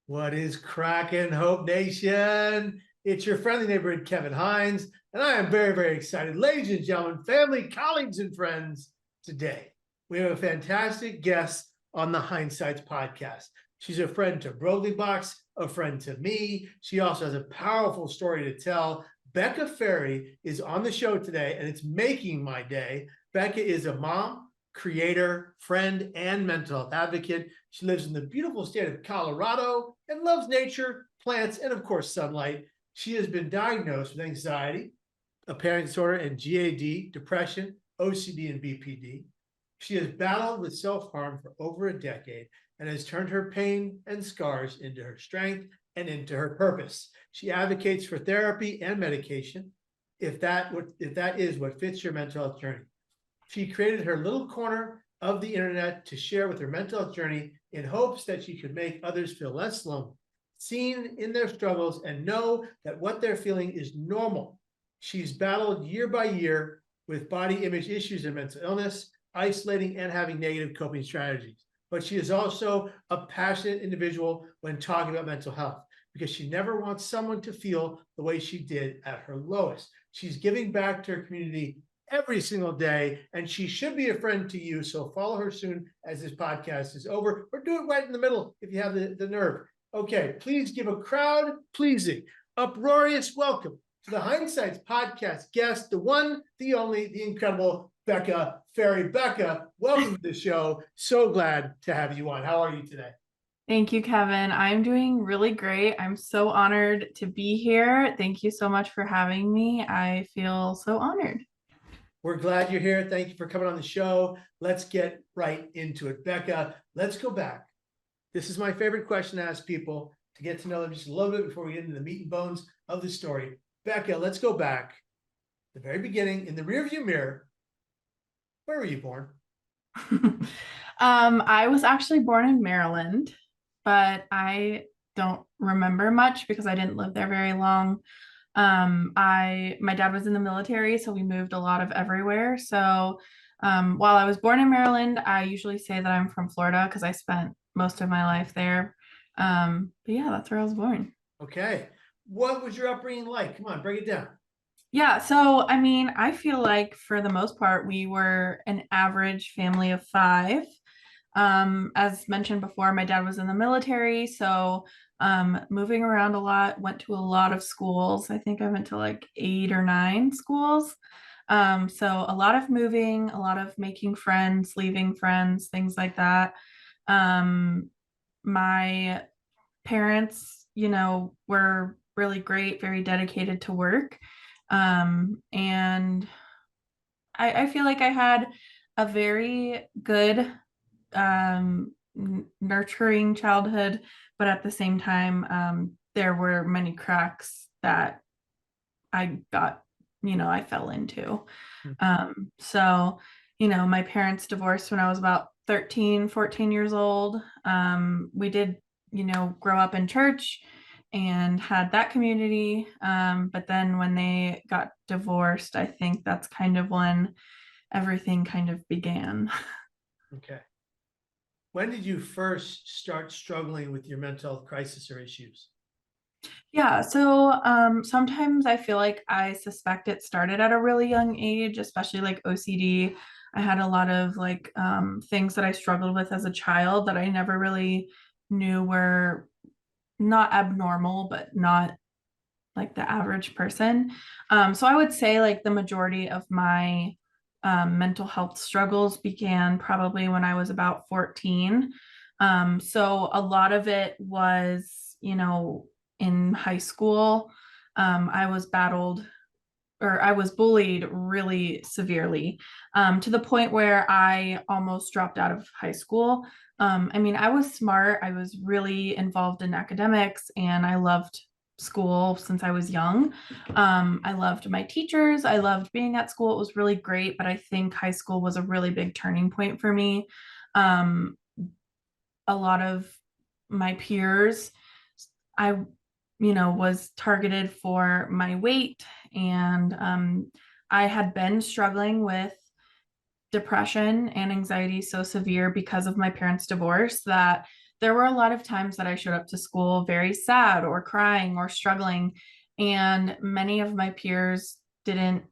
What is cracking, Hope Nation? It's your friendly neighborhood, Kevin Hines, and I am very, very excited. Ladies and gentlemen, family, colleagues, and friends, today we have a fantastic guest on the Hinesights Podcast. She's a friend to Broadly Box, a friend to me. She also has a powerful story to tell. Becca Ferry is on the show today, and it's making my day. Becca is a mom, creator, friend, and mental health advocate. She lives in the beautiful state of Colorado and loves nature, plants, and of course, sunlight. She has been diagnosed with anxiety, a panic disorder, and GAD, depression, OCD, and BPD. She has battled with self-harm for over a decade and has turned her pain and scars into her strength and into her purpose. She advocates for therapy and medication if that is what fits your mental health journey. She created her little corner of the internet to share with her mental health journey in hopes that she could make others feel less lonely, seen in their struggles, and know that what they're feeling is normal. She's battled year by year with body image issues and mental illness, isolating and having negative coping strategies. But she is also a passionate individual when talking about mental health because she never wants someone to feel the way she did at her lowest. She's giving back to her community every single day, and she should be a friend to you. So follow her soon as this podcast is over, or do it right in the middle if you have the nerve. Okay, please give a crowd-pleasing, uproarious welcome to the Hinesights Podcast guest, the one, the only, the incredible Becca Ferry. Becca, welcome to the show. So glad to have you on. How are you today? Thank you, Kevin. I'm doing really great. I'm so honored to be here. Thank you so much for having me. I feel so honored. We're glad you're here. Thank you for coming on the show. Let's get right into it. Becca, let's go back. This is my favorite question to ask people to get to know them just a little bit before we get into the meat and bones of the story. Becca, let's go back. The very beginning, in the rearview mirror, where were you born? I was actually born in Maryland, but I don't remember much because I didn't live there very long. My dad was in the military, so we moved a lot of everywhere. So while I was born in Maryland, I usually say that I'm from Florida because I spent most of my life there. But yeah, that's where I was born. Okay. What was your upbringing like? Come on, break it down. Yeah, so I mean, I feel like for the most part, we were an average family of five. As mentioned before, my dad was in the military, so moving around a lot, went to a lot of schools. I think I went to like 8 or 9 schools. So a lot of moving, a lot of making friends, leaving friends, things like that. My parents, were really great, very dedicated to work. And I feel like I had a very good nurturing childhood, but at the same time, there were many cracks that I got, I fell into. So, my parents divorced when I was about 13, 14 years old. We did, grow up in church and had that community. But then when they got divorced, I think that's kind of when everything kind of began. Okay. When did you first start struggling with your mental health crisis or issues? Yeah, so sometimes I feel like I suspect it started at a really young age, especially like OCD. I had a lot of like things that I struggled with as a child that I never really knew were not abnormal, but not like the average person. So I would say like the majority of my mental health struggles began probably when I was about 14. So a lot of it was, in high school. I was bullied really severely, to the point where I almost dropped out of high school. I mean, I was smart. I was really involved in academics and I loved school since I was young. I loved my teachers. I loved being at school. It was really great, but I think high school was a really big turning point for me. Um, a lot of my peers, I was targeted for my weight, and I had been struggling with depression and anxiety so severe because of my parents' divorce that there were a lot of times that I showed up to school very sad or crying or struggling, and many of my peers didn't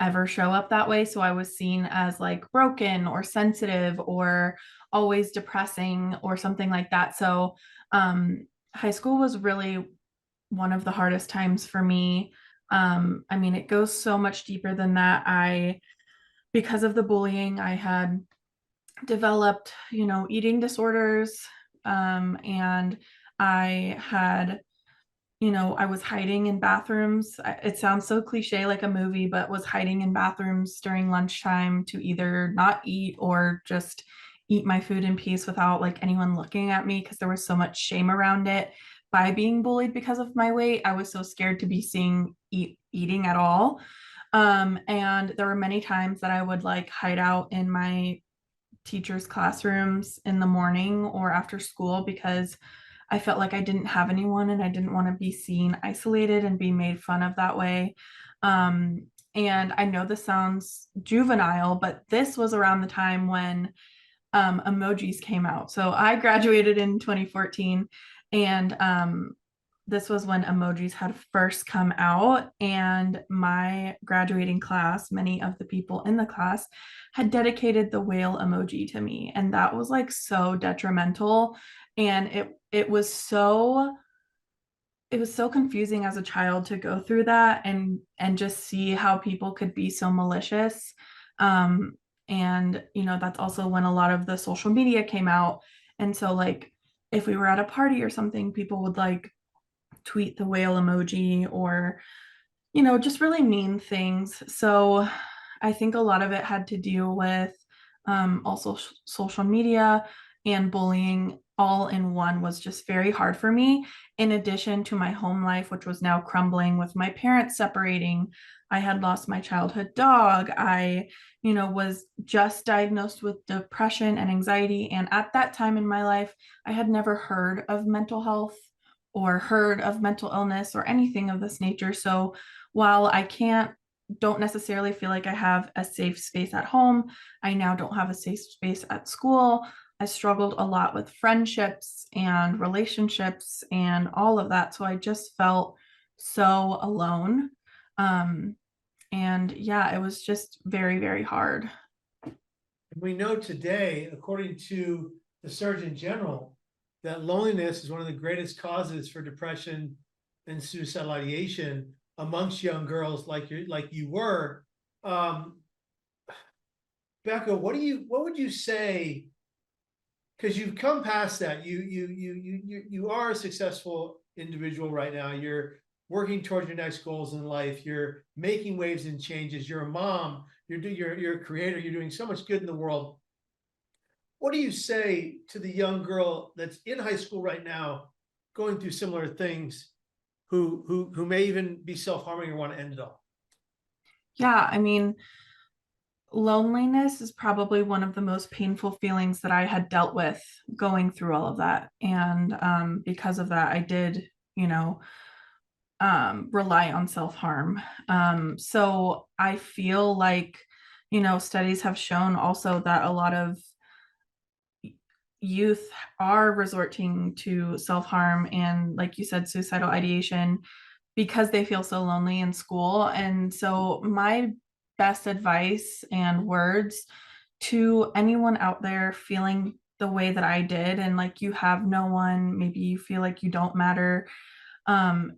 ever show up that way. So I was seen as like broken or sensitive or always depressing or something like that. So high school was really one of the hardest times for me. I mean, it goes so much deeper than that. Because of the bullying, I had developed, eating disorders. And I had, I was hiding in bathrooms. It sounds so cliche, like a movie, but was hiding in bathrooms during lunchtime to either not eat or just eat my food in peace without like anyone looking at me because there was so much shame around it. By being bullied because of my weight, I was so scared to be seen eating at all. And there were many times that I would like hide out in my teachers' classrooms in the morning or after school because I felt like I didn't have anyone and I didn't want to be seen isolated and be made fun of that way. And I know this sounds juvenile, but this was around the time when emojis came out. So I graduated in 2014, and this was when emojis had first come out, and my graduating class, many of the people in the class had dedicated the whale emoji to me, and that was like so detrimental. And it was so confusing as a child to go through that and just see how people could be so malicious. And that's also when a lot of the social media came out. And so like if we were at a party or something, people would like tweet the whale emoji or just really mean things. So I think a lot of it had to do with also social media and bullying all in one was just very hard for me. In addition to my home life, which was now crumbling with my parents separating, I had lost my childhood dog. I, was just diagnosed with depression and anxiety. And at that time in my life, I had never heard of mental health or heard of mental illness or anything of this nature. So while I don't necessarily feel like I have a safe space at home, I now don't have a safe space at school. I struggled a lot with friendships and relationships and all of that. So I just felt so alone. And yeah, it was just very, very hard. We know today, according to the Surgeon General, that loneliness is one of the greatest causes for depression and suicidal ideation amongst young girls like you were. Becca, what would you say? Because you've come past that. You are a successful individual right now. You're working towards your next goals in life. You're making waves and changes. You're a mom. You're a creator. You're doing so much good in the world. What do you say to the young girl that's in high school right now, going through similar things, who may even be self-harming or want to end it all? Yeah, I mean, loneliness is probably one of the most painful feelings that I had dealt with going through all of that. And because of that, I did, rely on self-harm. So I feel like, studies have shown also that a lot of youth are resorting to self-harm and, like you said, suicidal ideation because they feel so lonely in school. And so my best advice and words to anyone out there feeling the way that I did, and like you have no one, maybe you feel like you don't matter,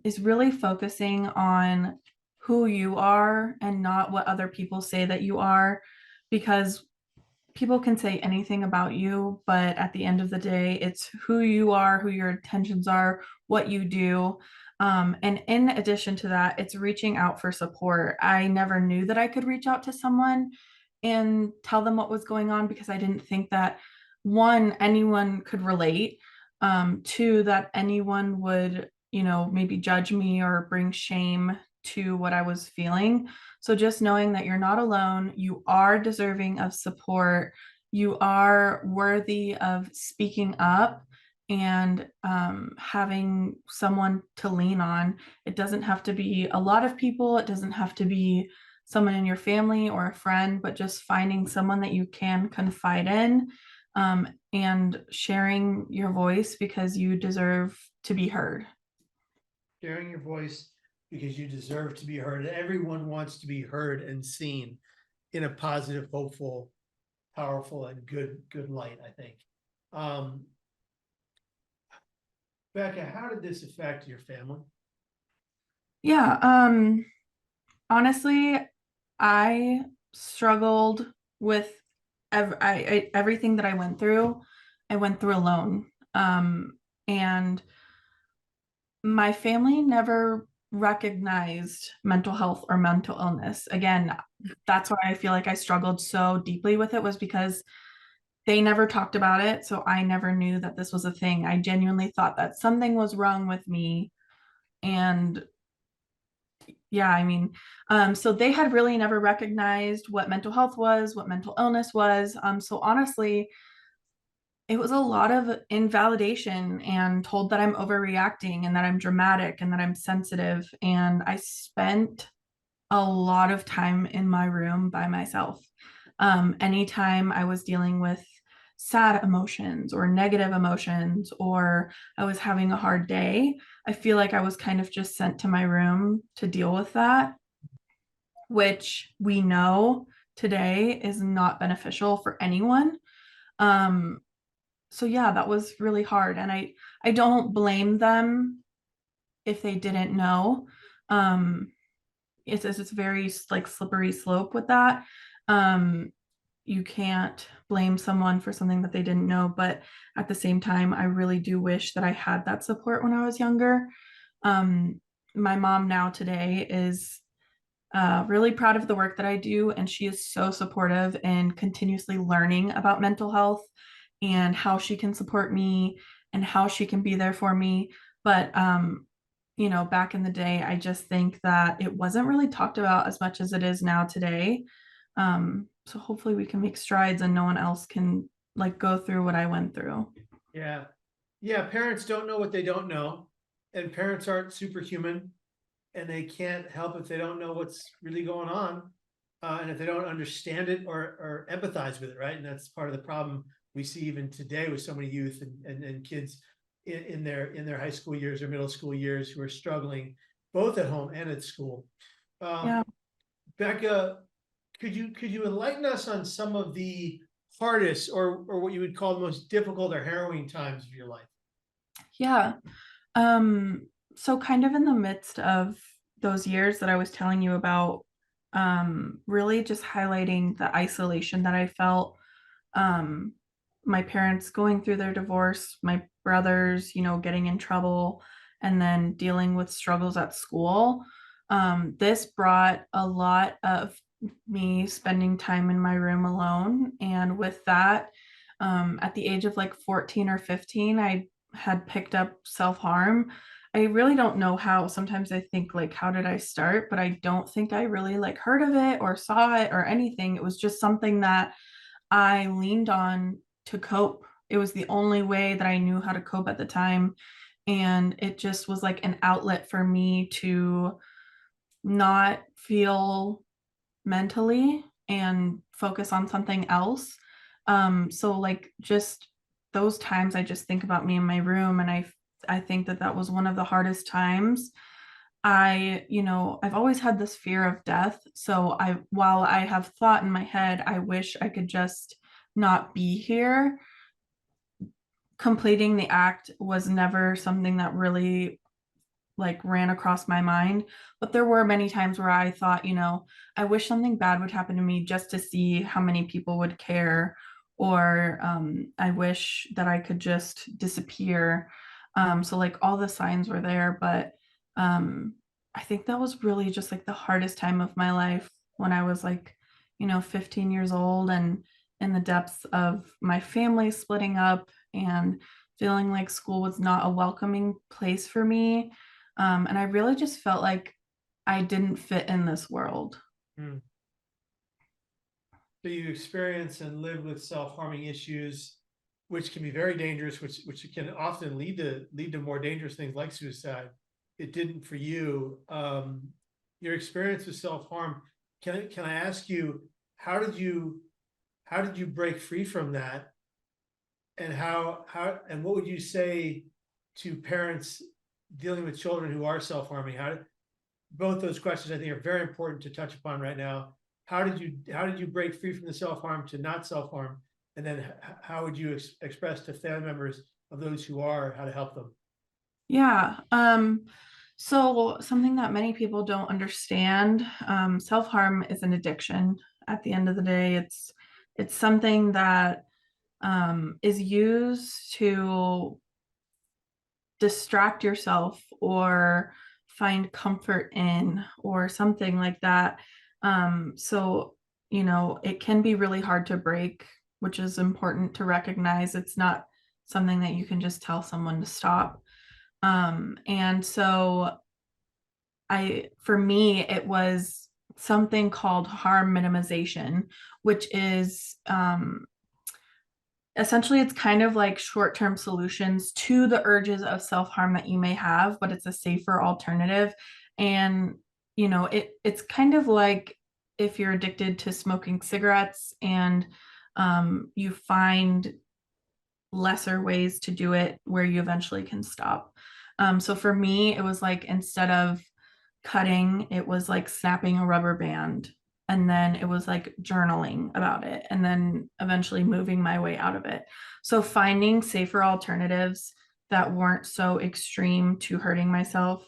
is really focusing on who you are and not what other people say that you are, because people can say anything about you, but at the end of the day, it's who you are, who your intentions are, what you do. And in addition to that, it's reaching out for support. I never knew that I could reach out to someone and tell them what was going on because I didn't think that, one, anyone could relate, two, that anyone would, maybe judge me or bring shame to what I was feeling. So just knowing that you're not alone, you are deserving of support, you are worthy of speaking up and having someone to lean on. It doesn't have to be a lot of people, it doesn't have to be someone in your family or a friend, but just finding someone that you can confide in. and sharing your voice because you deserve to be heard. Sharing your voice because you deserve to be heard. Everyone wants to be heard and seen in a positive, hopeful, powerful, and good light, I think. Becca, how did this affect your family? Yeah, honestly, I struggled with everything that I went through. I went through alone. And my family never recognized mental health or mental illness. Again, that's why I feel like I struggled so deeply with it, was because they never talked about it. So I never knew that this was a thing. I genuinely thought that something was wrong with me. And yeah, I mean, so they had really never recognized what mental health was, what mental illness was. So honestly, it was a lot of invalidation and told that I'm overreacting and that I'm dramatic and that I'm sensitive. And I spent a lot of time in my room by myself. Anytime I was dealing with sad emotions or negative emotions, or I was having a hard day, I feel like I was kind of just sent to my room to deal with that, which we know today is not beneficial for anyone. Um, so yeah, that was really hard. And I don't blame them if they didn't know. Um, it's very like slippery slope with that. Um, you can't blame someone for something that they didn't know, but at the same time, I really do wish that I had that support when I was younger. Um, my mom now today is really proud of the work that I do, and she is so supportive and continuously learning about mental health and how she can support me and how she can be there for me. But you know, back in the day, I just think that it wasn't really talked about as much as it is now today. So hopefully we can make strides and no one else can like go through what I went through. Yeah. Yeah, parents don't know what they don't know, and parents aren't superhuman, and they can't help if they don't know what's really going on, and if they don't understand it or empathize with it, right? And that's part of the problem we see even today with so many youth and kids in their high school years or middle school years who are struggling both at home and at school. Yeah. Becca, could you enlighten us on some of the hardest or what you would call the most difficult or harrowing times of your life? Yeah. So kind of in the midst of those years that I was telling you about, really just highlighting the isolation that I felt, um, my parents going through their divorce, my brothers, you know, getting in trouble, and then dealing with struggles at school. This brought a lot of me spending time in my room alone. And with that, at the age of like 14 or 15, I had picked up self-harm. I really don't know how. Sometimes I think like, how did I start? But I don't think I really like heard of it or saw it or anything. It was just something that I leaned on to cope. It was the only way that I knew how to cope at the time. And it just was like an outlet for me to not feel mentally and focus on something else. So like just those times I just think about me in my room, and I think that that was one of the hardest times. You know, I've always had this fear of death. So while I have thought in my head, I wish I could just not be here, completing the act was never something that really like ran across my mind. But there were many times where I thought, you know, I wish something bad would happen to me just to see how many people would care, or I wish that I could just disappear. So like all the signs were there, but um, I think that was really just like the hardest time of my life when I was like, you know, 15 years old and in the depths of my family splitting up and feeling like school was not a welcoming place for me. And I really just felt like I didn't fit in this world. Hmm. So you experience and live with self-harming issues, which can be very dangerous, which can often lead to more dangerous things like suicide. It didn't for you. Your experience with self-harm. Can I ask you how did you break free from that? and and what would you say to parents dealing with children who are self-harming? Both those questions I think are very important to touch upon right now. How did you break free from the self-harm to not self-harm? And then how would you express to family members of those who are, how to help them? Yeah. So something that many people don't understand, self-harm is an addiction. At the end of the day, it's something that is used to distract yourself or find comfort in or something like that. So, it can be really hard to break, which is important to recognize. It's not something that you can just tell someone to stop. And so for me, it was something called harm minimization, which is essentially it's kind of like short-term solutions to the urges of self-harm that you may have, but it's a safer alternative. And it's kind of like if you're addicted to smoking cigarettes and you find lesser ways to do it where you eventually can stop. So for me, it was like instead of cutting, it was like snapping a rubber band. And then it was like journaling about it and then eventually moving my way out of it. So finding safer alternatives that weren't so extreme to hurting myself.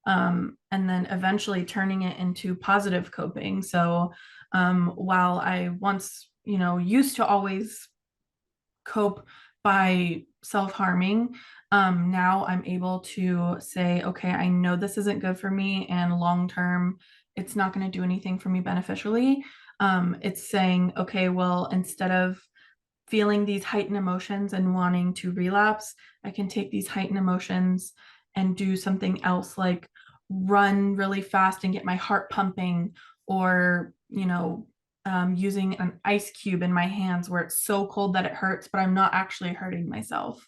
And then eventually turning it into positive coping. So while I once, used to always cope by self-harming, now I'm able to say, okay, I know this isn't good for me, and long term it's not going to do anything for me beneficially. It's saying, okay, well, instead of feeling these heightened emotions and wanting to relapse, I can take these heightened emotions and do something else, like run really fast and get my heart pumping, or using an ice cube in my hands where it's so cold that it hurts, but I'm not actually hurting myself.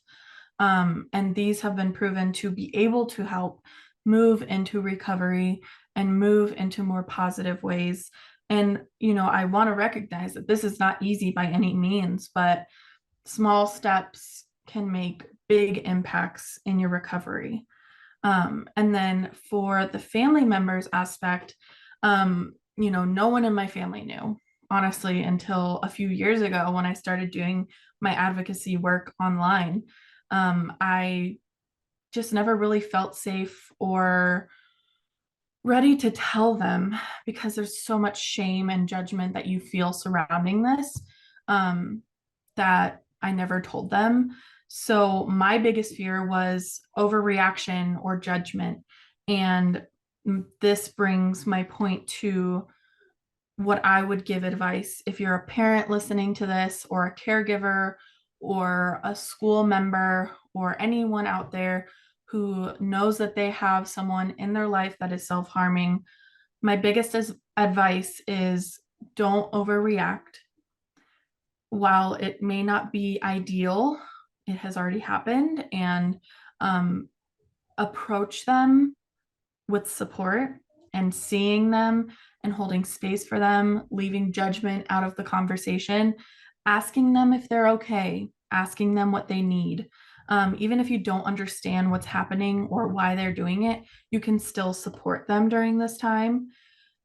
And these have been proven to be able to help move into recovery and move into more positive ways. And, I want to recognize that this is not easy by any means, but small steps can make big impacts in your recovery. And then for the family members aspect, no one in my family knew, honestly, until a few years ago when I started doing my advocacy work online. I just never really felt safe or ready to tell them because there's so much shame and judgment that you feel surrounding this, um, that I never told them. So my biggest fear was overreaction or judgment. And this brings my point to what I would give advice if you're a parent listening to this, or a caregiver, or a school member, or anyone out there who knows that they have someone in their life that is self-harming. My biggest advice is don't overreact. While it may not be ideal, it has already happened, and um, approach them with support and seeing them and holding space for them, leaving judgment out of the conversation, asking them if they're okay, asking them what they need. Even if you don't understand what's happening or why they're doing it, you can still support them during this time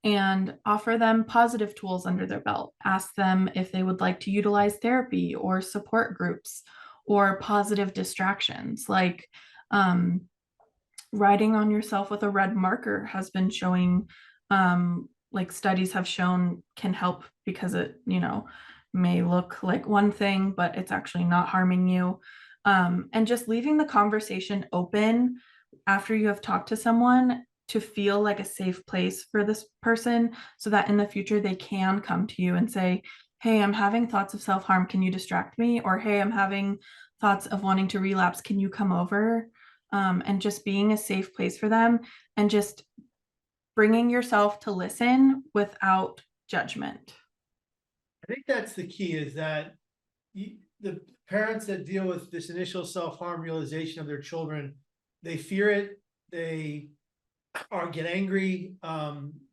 and offer them positive tools under their belt. Ask them if they would like to utilize therapy or support groups or positive distractions, like writing on yourself with a red marker has been showing, like studies have shown, can help because it, may look like one thing, but it's actually not harming you. And just leaving the conversation open after you have talked to someone to feel like a safe place for this person, so that in the future they can come to you and say, hey, I'm having thoughts of self-harm. Can you distract me? Or, hey, I'm having thoughts of wanting to relapse. Can you come over? And just being a safe place for them, and just bringing yourself to listen without judgment. I think that's the key, is that the parents that deal with this initial self-harm realization of their children, they fear it, they get angry,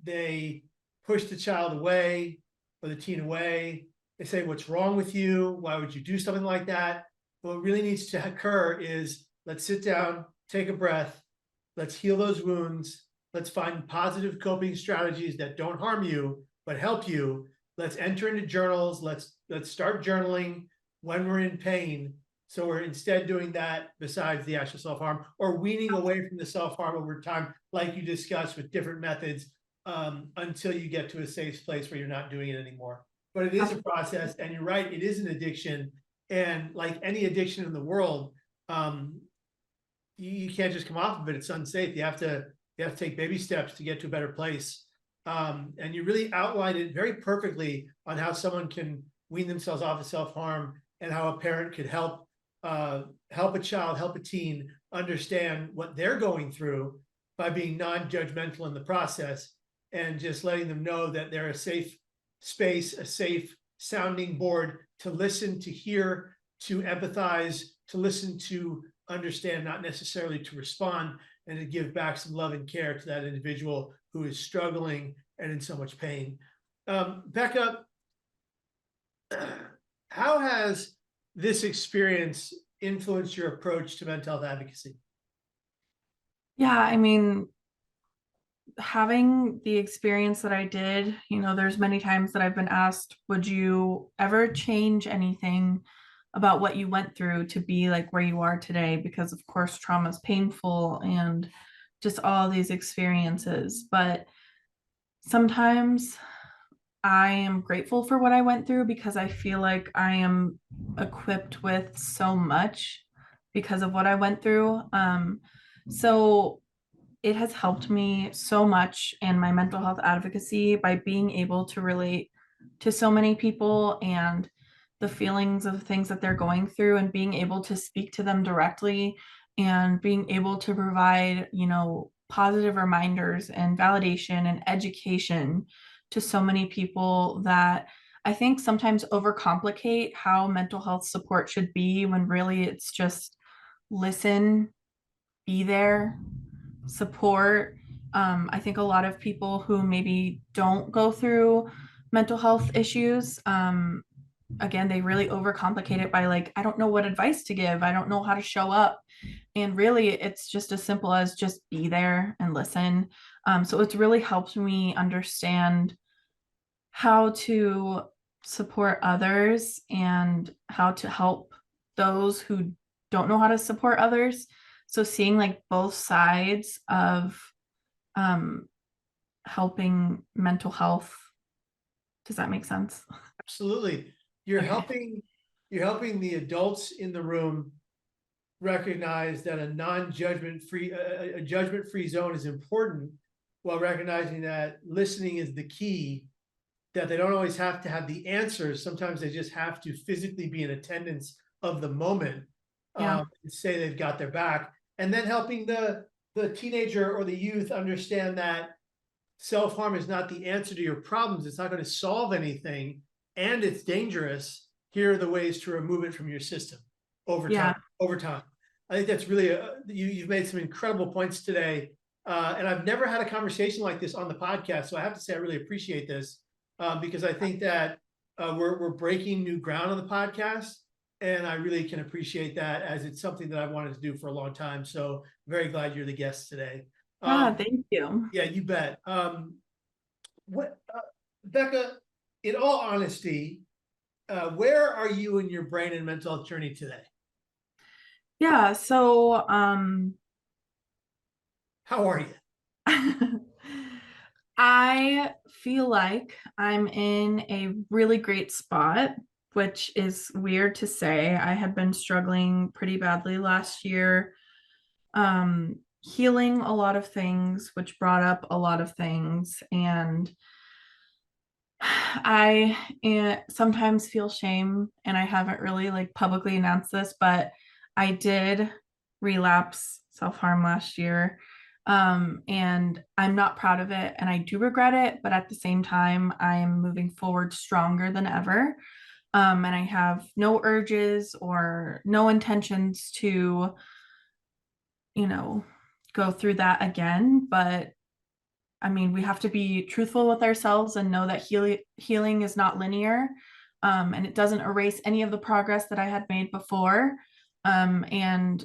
they push the child away or the teen away. They say, what's wrong with you? Why would you do something like that? what really needs to occur is let's sit down, take a breath, let's heal those wounds, let's find positive coping strategies that don't harm you but help you. Let's enter into journals. Let's start journaling when we're in pain. So we're instead doing that besides the actual self-harm, or weaning away from the self-harm over time, like you discussed with different methods, until you get to a safe place where you're not doing it anymore. But it is a process, and you're right, it is an addiction. And like any addiction in the world, you can't just come off of it. It's unsafe. You have to take baby steps to get to a better place. And you really outlined it very perfectly on how someone can wean themselves off of self-harm, and how a parent could help a child, help a teen understand what they're going through by being non-judgmental in the process, and just letting them know that they're a safe space, a safe sounding board to listen, to hear, to empathize, to listen, to understand, not necessarily to respond, and to give back some love and care to that individual who is struggling and in so much pain. Becca, how has this experience influenced your approach to mental health advocacy? Yeah, I mean, having the experience that I did, there's many times that I've been asked, would you ever change anything about what you went through to be like where you are today? Because of course, trauma is painful and just all these experiences. But sometimes I am grateful for what I went through, because I feel like I am equipped with so much because of what I went through. So it has helped me so much in my mental health advocacy by being able to relate to so many people and the feelings of things that they're going through, and being able to speak to them directly, and being able to provide, positive reminders and validation and education to so many people that I think sometimes overcomplicate how mental health support should be, when really it's just listen, be there, support. I think a lot of people who maybe don't go through mental health issues, again, they really overcomplicate it by like, I don't know what advice to give. I don't know how to show up. And really, it's just as simple as just be there and listen. So it's really helped me understand how to support others and how to help those who don't know how to support others. So seeing like both sides of helping mental health. Does that make sense? Absolutely. You're Okay. helping the adults in the room recognize that a judgment-free zone is important, while recognizing that listening is the key, that they don't always have to have the answers. Sometimes they just have to physically be in attendance of the moment, Yeah. and say they've got their back. And then helping the teenager or the youth understand that self-harm is not the answer to your problems. It's not going to solve anything, and it's dangerous. Here are the ways to remove it from your system over Yeah. time. I think that's really you've made some incredible points today, and I've never had a conversation like this on the podcast. So I have to say I really appreciate this, because I think that we're breaking new ground on the podcast, and I really can appreciate that, as it's something that I've wanted to do for a long time. So very glad you're the guest today. Yeah. Thank you. Yeah, you bet. Becca, in all honesty, where are you in your brain and mental health journey today? Yeah. So, How are you? I feel like I'm in a really great spot, which is weird to say. I had been struggling pretty badly last year, healing a lot of things, which brought up a lot of things. And I sometimes feel shame, and I haven't really like publicly announced this, but I did relapse self-harm last year. And I'm not proud of it, and I do regret it, but at the same time, I'm moving forward stronger than ever. And I have no urges or no intentions to, you know, go through that again. But I mean, we have to be truthful with ourselves and know that healing is not linear, and it doesn't erase any of the progress that I had made before. And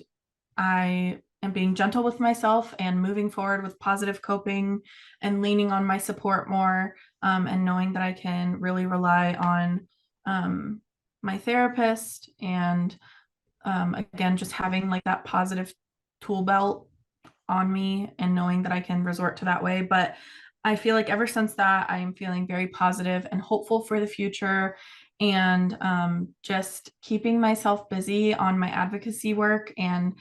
I am being gentle with myself and moving forward with positive coping and leaning on my support more, and knowing that I can really rely on my therapist and again, just having like that positive tool belt on me and knowing that I can resort to that way. But I feel like ever since that, I am feeling very positive and hopeful for the future, and just keeping myself busy on my advocacy work and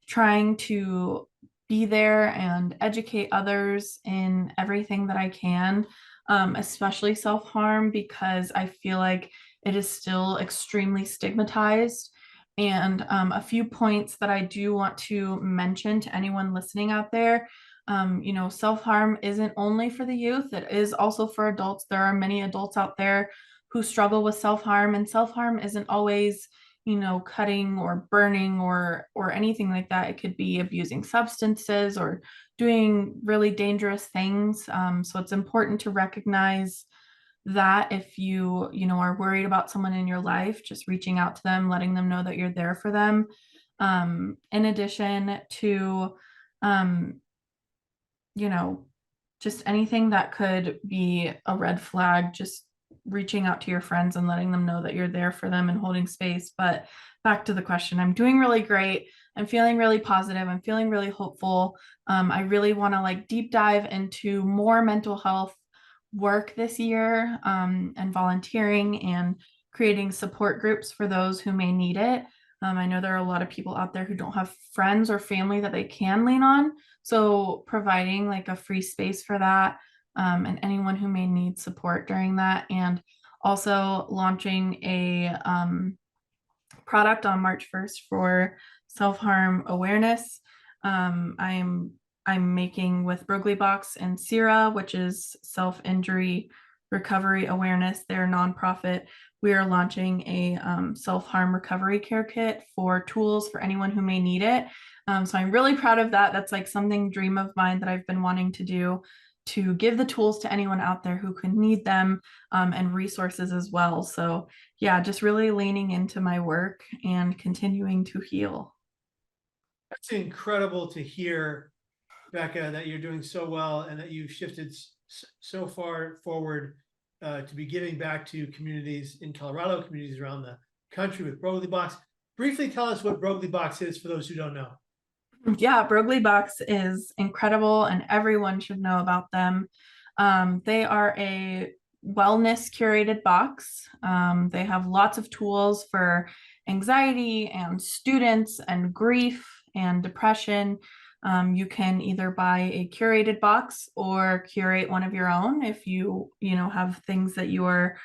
trying to be there and educate others in everything that I can, especially self harm, because I feel like it is still extremely stigmatized. And a few points that I do want to mention to anyone listening out there. Self harm isn't only for the youth, it is also for adults. There are many adults out there who struggle with self harm, and self harm isn't always cutting or burning or anything like that. It could be abusing substances or doing really dangerous things. So it's important to recognize that if you are worried about someone in your life, just reaching out to them, letting them know that you're there for them. In addition to, um, you know, just anything that could be a red flag, just reaching out to your friends and letting them know that you're there for them and holding space. But back to the question, I'm doing really great. I'm feeling really positive. I'm feeling really hopeful. I really want to like deep dive into more mental health work this year, and volunteering and creating support groups for those who may need it. I know there are a lot of people out there who don't have friends or family that they can lean on. So providing like a free space for that, and anyone who may need support during that, and also launching a product on March 1st for self-harm awareness. I'm making with Broglie Box and Sira, which is self-injury recovery awareness. They're a nonprofit. We are launching a self-harm recovery care kit for tools for anyone who may need it. So I'm really proud of that. That's like something dream of mine that I've been wanting to do, to give the tools to anyone out there who could need them, and resources as well. So yeah, just really leaning into my work and continuing to heal. That's incredible to hear, Becca, that you're doing so well and that you've shifted so far forward to be giving back to communities in Colorado, communities around the country with Broglie Box. Briefly tell us what Broglie Box is for those who don't know. Yeah, Broglie Box is incredible and everyone should know about them. They are a wellness curated box. They have lots of tools for anxiety and students and grief and depression. You can either buy a curated box or curate one of your own if you have things that you are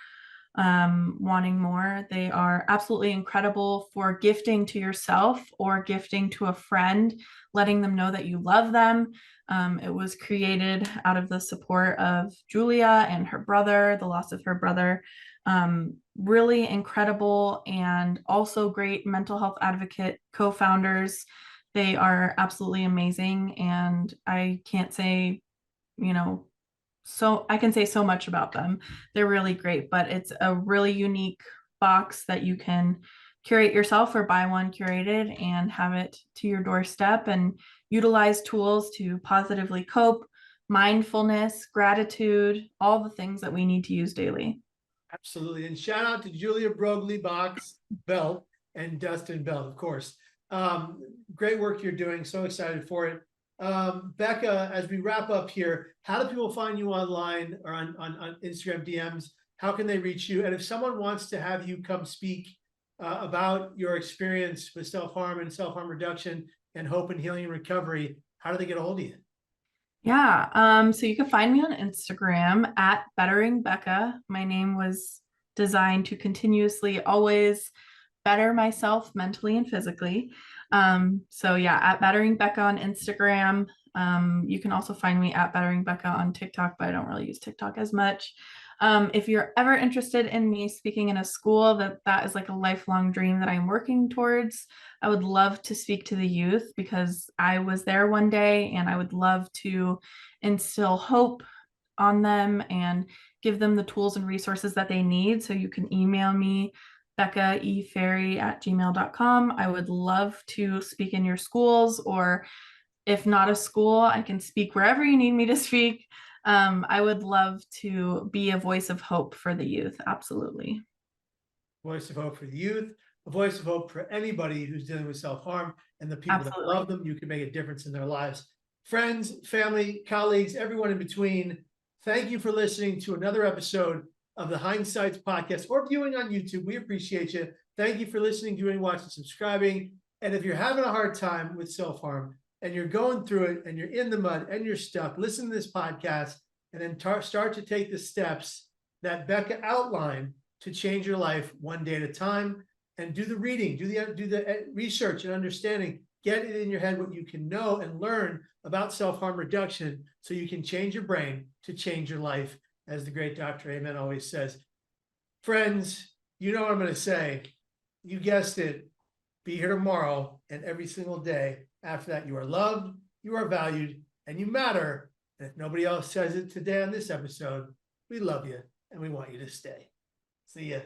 wanting more. They are absolutely incredible for gifting to yourself or gifting to a friend, letting them know that you love them. It was created out of the support of Julia and her brother, the loss of her brother. Really incredible and also great mental health advocate co-founders. They are absolutely amazing. And I can't say, you know, so I can say so much about them. They're really great, but it's a really unique box that you can curate yourself or buy one curated and have it to your doorstep and utilize tools to positively cope, mindfulness, gratitude, all the things that we need to use daily. Absolutely. And shout out to Julia Broglie Box Belt and Dustin Belt, of course. Great work you're doing. So excited for it. Becca, as we wrap up here, how do people find you online or on Instagram DMs? How can they reach you? And if someone wants to have you come speak about your experience with self-harm and self-harm reduction and hope and healing and recovery, how do they get a hold of you? Yeah, so you can find me on Instagram at Bettering Becca. My name was designed to continuously always better myself mentally and physically. So yeah, at Bettering Becca on Instagram. You can also find me at Bettering Becca on TikTok, but I don't really use TikTok as much. If you're ever interested in me speaking in a school, that is like a lifelong dream that I'm working towards. I would love to speak to the youth because I was there one day and I would love to instill hope on them and give them the tools and resources that they need. So you can email me beccaeferry@gmail.com. I would love to speak in your schools, or if not a school, I can speak wherever you need me to speak. I would love to be a voice of hope for the youth. Absolutely. Voice of hope for the youth, a voice of hope for anybody who's dealing with self-harm and the people that Absolutely. love them. You can make a difference in their lives. Friends, family, colleagues, everyone in between, thank you for listening to another episode of the Hinesights Podcast or viewing on YouTube. We appreciate you. Thank you for listening, doing, watching, subscribing. And if you're having a hard time with self-harm and you're going through it and you're in the mud and you're stuck, listen to this podcast and then start to take the steps that Becca outlined to change your life one day at a time, and do the reading, do the research and understanding, get it in your head what you can know and learn about self-harm reduction so you can change your brain to change your life, as the great Dr. Amen always says. Friends, you know what I'm going to say. You guessed it. Be here tomorrow and every single day after that. You are loved, you are valued, and you matter. And if nobody else says it today on this episode, we love you and we want you to stay. See ya.